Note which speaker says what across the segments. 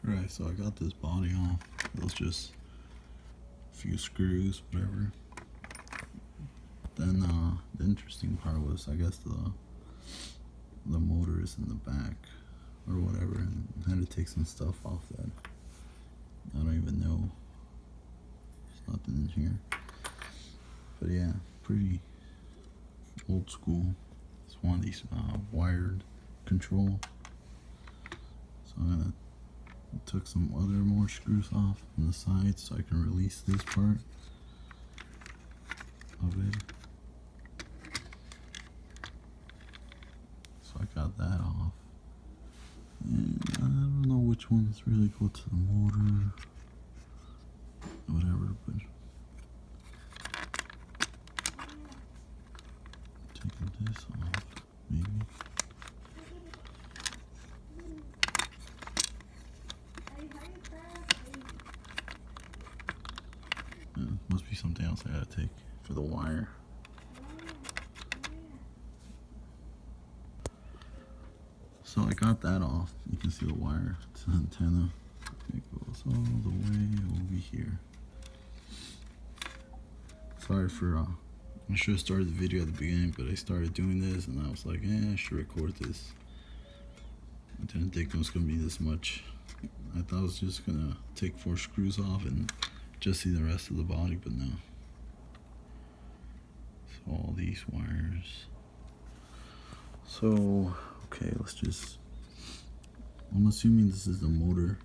Speaker 1: Alright, so I got this body off. It was just a few screws, whatever. Then the interesting part was, I guess the motor is in the back or whatever, and I had to take some stuff off that I don't even know. There's nothing in here. But yeah, pretty old school. It's one of these wired control. So I'm gonna took some other more screws off on the sides so I can release this part of it. So I got that off. And I don't know which ones really go to the motor, whatever, but taking this off, maybe. Yeah, must be something else I gotta take for the wire. So I got that off. You can see the wire to the antenna. It goes all the way over here. Sorry for, I should have started the video at the beginning, but I started doing this and I was like, I should record this. I didn't think it was gonna be this much. I thought I was just gonna take 4 screws off and just see the rest of the body, but no. So all these wires. So, okay, let's just, I'm assuming this is the motor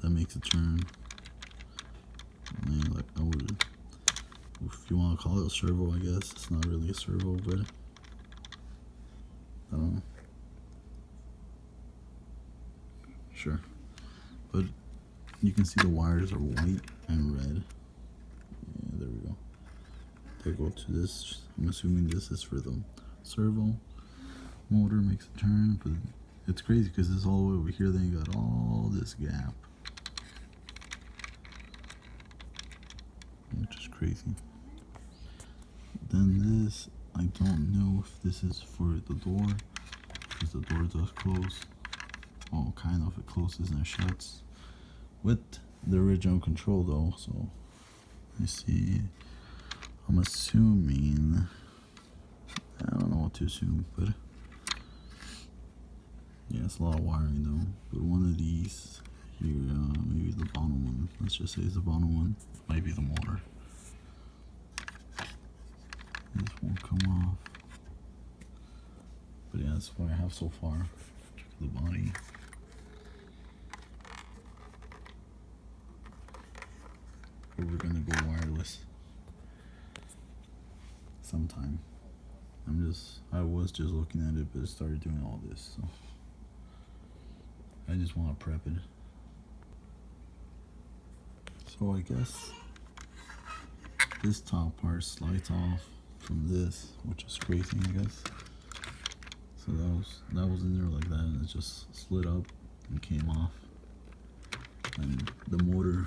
Speaker 1: that makes it turn. And then, like, I would, if you want to call it a servo, I guess. It's not really a servo, but I don't know. Sure. But you can see the wires are white and red. Yeah, there we go. They go to this. I'm assuming this is for the servo. Motor makes a turn, but it's crazy because it's all the way over here. Then you got all this gap, which is crazy. Then this, I don't know if this is for the door, because the door does close. Well, kind of, it closes and shuts with the original control though. So you see, I'm assuming, I don't know what to assume, but yeah, it's a lot of wiring though. But one of these here, maybe the bottom one, let's just say it's the bottom one, might be the motor. This won't come off. But yeah, that's what I have so far for the body. But we're gonna go wireless sometime. I was just looking at it, but it started doing all this, so I just want to prep it. So I guess this top part slides off from this, which is crazy, I guess. So that was in there like that, and it just slid up and came off. And the motor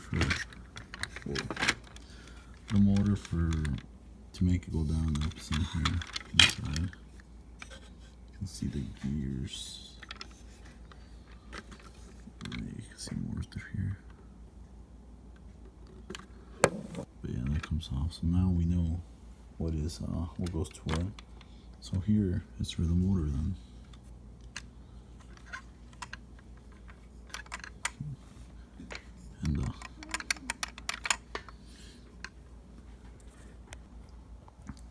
Speaker 1: to make it go down up in here inside. You can see the gears. You can see more through here. But yeah, that comes off. So now we know what goes to what. So here is for the motor then. And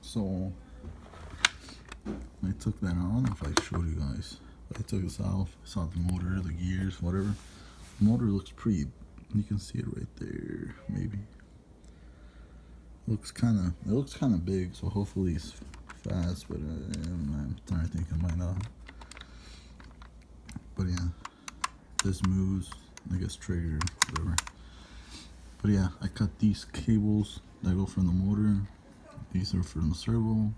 Speaker 1: so I took that out. I don't know if I showed you guys. But I took this off. I saw the motor, the gears, whatever. The motor looks pretty. You can see it right there, maybe. It looks kind of big, so hopefully it's fast. But I'm trying to think it might not. But yeah, this moves. I guess trigger, whatever. But yeah, I cut these cables that go from the motor. These are from the servo.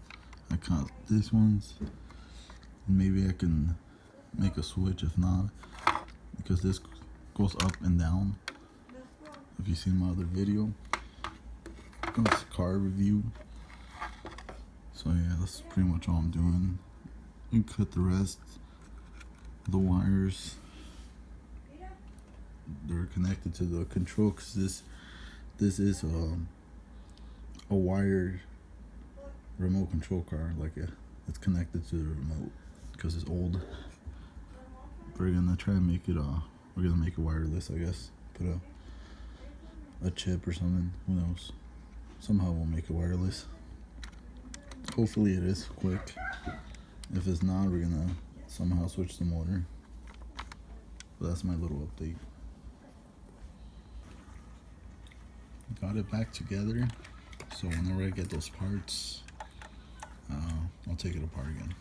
Speaker 1: I cut these ones. Maybe I can make a switch if not, because this goes up and down. If you've seen my other video, it's a car review. So yeah, that's pretty much all I'm doing. And cut the rest of the wires connected to the control, because this is a wired remote control car. Like it's connected to the remote because it's old. We're gonna try and make it we're gonna make it wireless, I guess. Put a chip or something, who knows. Somehow we'll make it wireless. Hopefully it is quick. If it's not, we're gonna somehow switch the motor. But that's my little update. Got it back together, so whenever I get those parts, I'll take it apart again.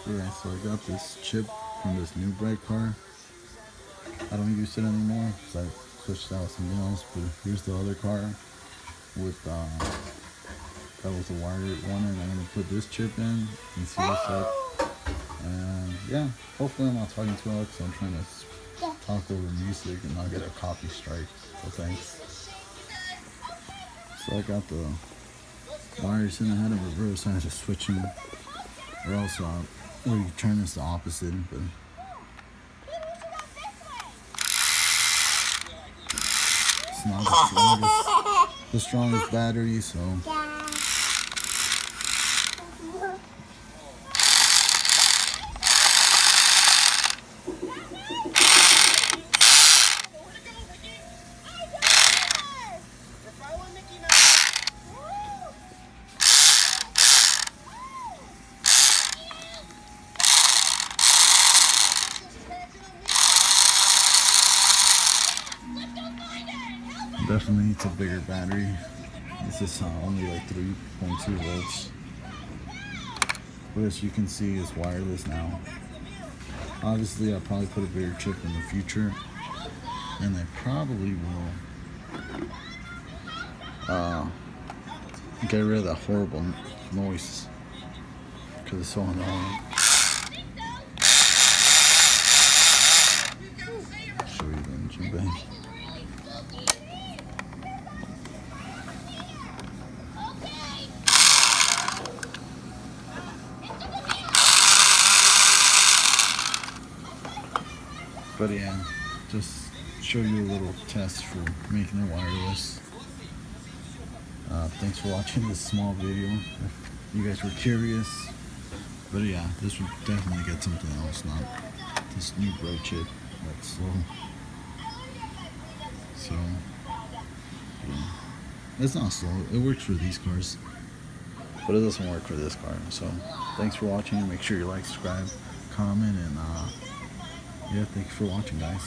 Speaker 1: Yeah, so I got this chip from this new Bright car. I don't use it anymore because I switched out something else, but here's the other car with that was a wired one, and I'm gonna put this chip in and see what's up. And yeah, hopefully I'm not talking too loud because I'm trying to talk over music and not get a copy strike, so thanks. So I got the wires in, I had a reverse, I had to switch them, or else where you turn this the opposite, but it's not the strongest battery, so definitely needs a bigger battery. This is only like 3.2 volts. But as you can see, it's wireless now. Obviously, I'll probably put a bigger chip in the future, and I probably will get rid of that horrible noise because it's so annoying. I'll show you the engine bay. But yeah, just show you a little test for making it wireless. Thanks for watching this small video, if you guys were curious. But yeah, this would definitely get something else, not this new Bright chip that's slow. So, yeah. It's not slow, it works for these cars, but it doesn't work for this car. So, thanks for watching, make sure you like, subscribe, comment, and yeah, thanks for watching, guys.